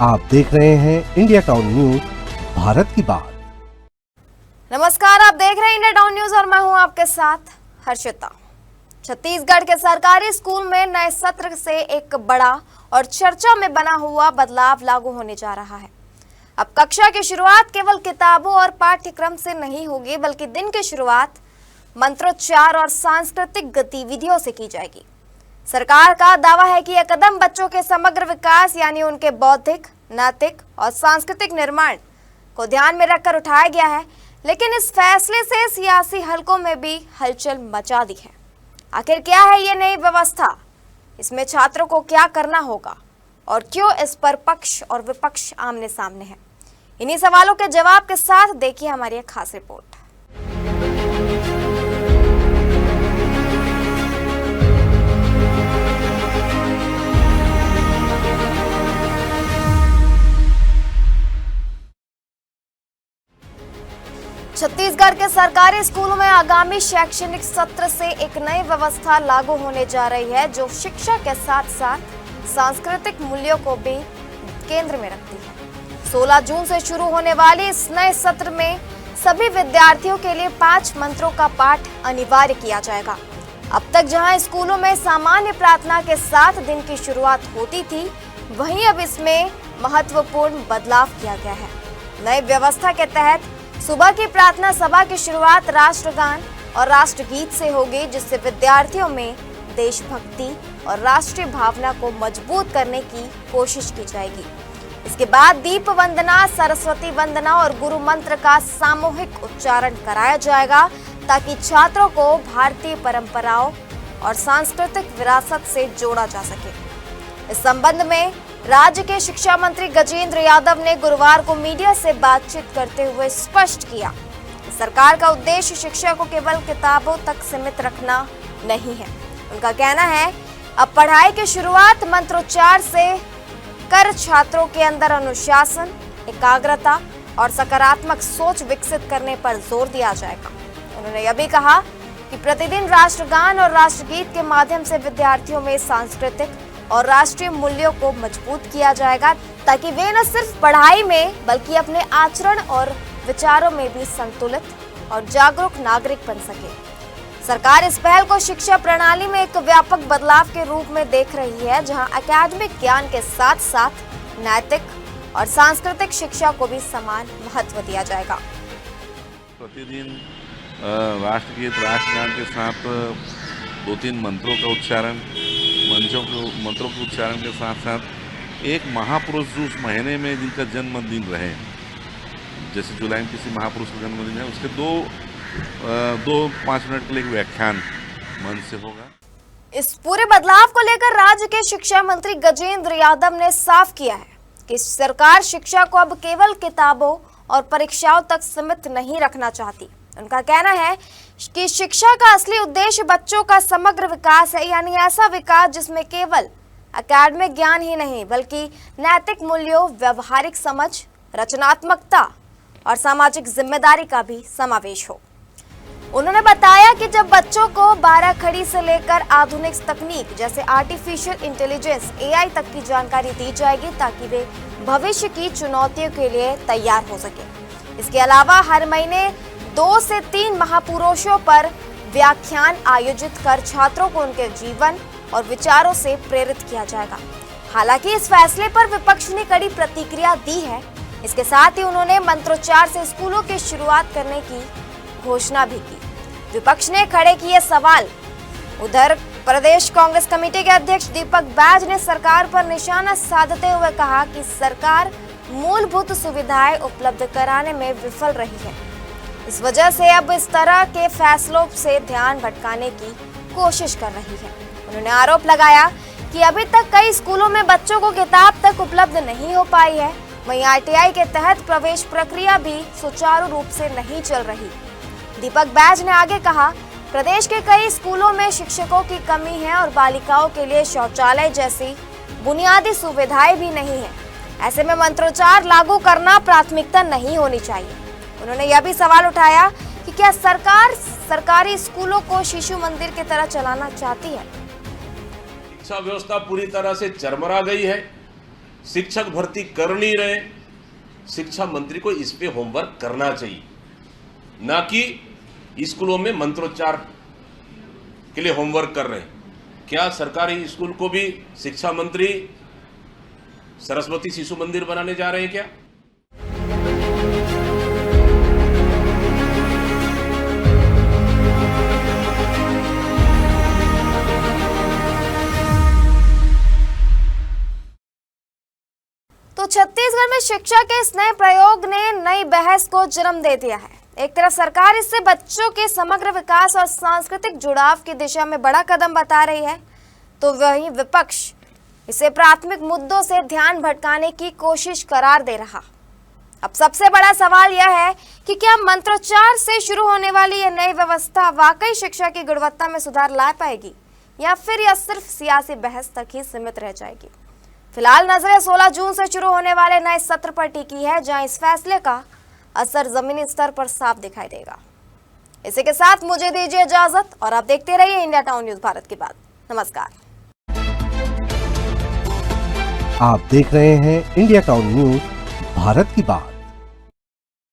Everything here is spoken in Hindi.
आप देख रहे हैं इंडिया टाउन न्यूज, भारत की बात। नमस्कार, आप देख रहे हैं इंडिया टाउन न्यूज और मैं हूं आपके साथ हर्षिता। छत्तीसगढ़ के सरकारी स्कूल में नए सत्र से एक बड़ा और चर्चा में बना हुआ बदलाव लागू होने जा रहा है। अब कक्षा की शुरुआत केवल किताबों और पाठ्यक्रम से नहीं होगी, बल्कि दिन की शुरुआत मंत्रोच्चार और सांस्कृतिक गतिविधियों से की जाएगी। सरकार का दावा है कि यह कदम बच्चों के समग्र विकास यानी उनके बौद्धिक, नैतिक और सांस्कृतिक निर्माण को ध्यान में रखकर उठाया गया है। लेकिन इस फैसले से सियासी हलकों में भी हलचल मचा दी है। आखिर क्या है ये नई व्यवस्था, इसमें छात्रों को क्या करना होगा और क्यों इस पर पक्ष और विपक्ष आमने सामने है? इन्हीं सवालों के जवाब के साथ देखिए हमारी एक खास रिपोर्ट। छत्तीसगढ़ के सरकारी स्कूलों में आगामी शैक्षणिक सत्र से एक नई व्यवस्था लागू होने जा रही है, जो शिक्षा के साथ साथ सांस्कृतिक मूल्यों को भी केंद्र में रखती है। 16 जून से शुरू होने वाले इस नए सत्र में सभी विद्यार्थियों के लिए 5 मंत्रों का पाठ अनिवार्य किया जाएगा। अब तक जहां स्कूलों में सामान्य प्रार्थना के साथ दिन की शुरुआत होती थी, वहीं अब इसमें महत्वपूर्ण बदलाव किया गया है। नई व्यवस्था के तहत सुबह की प्रार्थना सभा की शुरुआत राष्ट्रगान और राष्ट्रगीत से होगी, जिससे विद्यार्थियों में देशभक्ति और राष्ट्रीय भावना को मजबूत करने की कोशिश की जाएगी। इसके बाद दीप वंदना, सरस्वती वंदना और गुरु मंत्र का सामूहिक उच्चारण कराया जाएगा, ताकि छात्रों को भारतीय परंपराओं और सांस्कृतिक विरासत से जोड़ा जा सके। इस संबंध में राज्य के शिक्षा मंत्री गजेंद्र यादव ने गुरुवार को मीडिया से बातचीत करते हुए स्पष्ट किया कि सरकार का उद्देश्य शिक्षा को केवल किताबों तक सीमित रखना नहीं है। उनका कहना है, अब पढ़ाई की शुरुआत मंत्रोच्चार से कर छात्रों के अंदर अनुशासन, एकाग्रता और सकारात्मक सोच विकसित करने पर जोर दिया जाएगा। उन्होंने यह भी कहा कि प्रतिदिन राष्ट्रगान और राष्ट्रगीत के माध्यम से विद्यार्थियों में सांस्कृतिक और राष्ट्रीय मूल्यों को मजबूत किया जाएगा, ताकि वे न सिर्फ पढ़ाई में बल्कि अपने आचरण और विचारों में भी संतुलित और जागरूक नागरिक बन सके। सरकार इस पहल को शिक्षा प्रणाली में एक व्यापक बदलाव के रूप में देख रही है, जहां एकेडमिक ज्ञान के साथ साथ नैतिक और सांस्कृतिक शिक्षा को भी समान महत्व दिया जाएगा। प्रतिदिन राष्ट्रगीत, राष्ट्रगान के साथ 2-3 मंत्रों का उच्चारण, मंत्रों के उच्चारण के साथ साथ एक महापुरुष जो उस महीने में जिनका जन्मदिन रहे, जैसे जुलाई में किसी महापुरुष का जन्मदिन है, उसके 2-5 मिनट के लिए एक व्याख्यान मन से होगा। इस पूरे बदलाव को लेकर राज्य के शिक्षा मंत्री गजेंद्र यादव ने साफ किया है कि सरकार शिक्षा को अब केवल किताबों और परीक्षाओं तक सीमित नहीं रखना चाहती। उनका कहना है कि शिक्षा का असली उद्देश्य बच्चों का समग्र विकास है, यानी ऐसा विकास जिसमें केवल एकेडमिक ज्ञान ही नहीं बल्कि नैतिक मूल्यों, व्यवहारिक समझ, रचनात्मकता और सामाजिक जिम्मेदारी का भी समावेश हो। उन्होंने बताया कि जब बच्चों को 12 खड़ी से लेकर आधुनिक तकनीक जैसे आर्टिफिशियल इंटेलिजेंस (AI) तक की जानकारी दी जाएगी, ताकि वे भविष्य की चुनौतियों के लिए तैयार हो सके। इसके अलावा हर महीने 2 से 3 महापुरुषों पर व्याख्यान आयोजित कर छात्रों को उनके जीवन और विचारों से प्रेरित किया जाएगा। हालांकि इस फैसले पर विपक्ष ने कड़ी प्रतिक्रिया दी है। इसके साथ ही उन्होंने मंत्रोच्चार से स्कूलों की शुरुआत करने की घोषणा भी की। विपक्ष ने खड़े किए सवाल। उधर प्रदेश कांग्रेस कमेटी के अध्यक्ष दीपक बैज ने सरकार पर निशाना साधते हुए कहा कि सरकार मूलभूत सुविधाएं उपलब्ध कराने में विफल रही है। इस वजह से अब इस तरह के फैसलों से ध्यान भटकाने की कोशिश कर रही है। उन्होंने आरोप लगाया कि अभी तक कई स्कूलों में बच्चों को किताब तक उपलब्ध नहीं हो पाई है। वहीं ITI के तहत प्रवेश प्रक्रिया भी सुचारू रूप से नहीं चल रही। दीपक बैज ने आगे कहा, प्रदेश के कई स्कूलों में शिक्षकों की कमी है और बालिकाओं के लिए शौचालय जैसी बुनियादी सुविधाएं भी नहीं है। ऐसे में मंत्रोच्चार लागू करना प्राथमिकता नहीं होनी चाहिए। उन्होंने यह भी सवाल उठाया कि क्या सरकार सरकारी स्कूलों को शिशु मंदिर की तरह चलाना चाहती है। शिक्षा व्यवस्था पूरी तरह से चरमरा गई है। शिक्षक भर्ती कर नहीं रहे, शिक्षा मंत्री को इस पे होमवर्क करना चाहिए, ना कि स्कूलों में मंत्रोच्चार के लिए होमवर्क कर रहे हैं। क्या सरकारी स्कूल को भी शिक्षा मंत्री सरस्वती शिशु मंदिर बनाने जा रहे हैं क्या? तो छत्तीसगढ़ में शिक्षा के इस नए प्रयोग ने नई बहस को जन्म दे दिया है। एक तरफ सरकार इससे बच्चों के समग्र विकास और सांस्कृतिक जुड़ाव की दिशा में बड़ा कदम बता रही है, तो वहीं विपक्ष इसे प्राथमिक मुद्दों से ध्यान भटकाने की कोशिश करार दे रहा। अब सबसे बड़ा सवाल यह है कि क्या मंत्रोच्चार से शुरू होने वाली यह नई व्यवस्था वाकई शिक्षा की गुणवत्ता में सुधार ला पाएगी या फिर यह सिर्फ सियासी बहस तक ही सीमित रह जाएगी। फिलहाल नजरें 16 जून से शुरू होने वाले नए सत्र पर टिकी है, जहां इस फैसले का असर जमीनी स्तर पर साफ दिखाई देगा। इसी के साथ मुझे दीजिए इजाजत और आप देखते रहिए इंडिया टाउन न्यूज भारत की बात। नमस्कार। आप देख रहे हैं इंडिया टाउन न्यूज भारत की बात।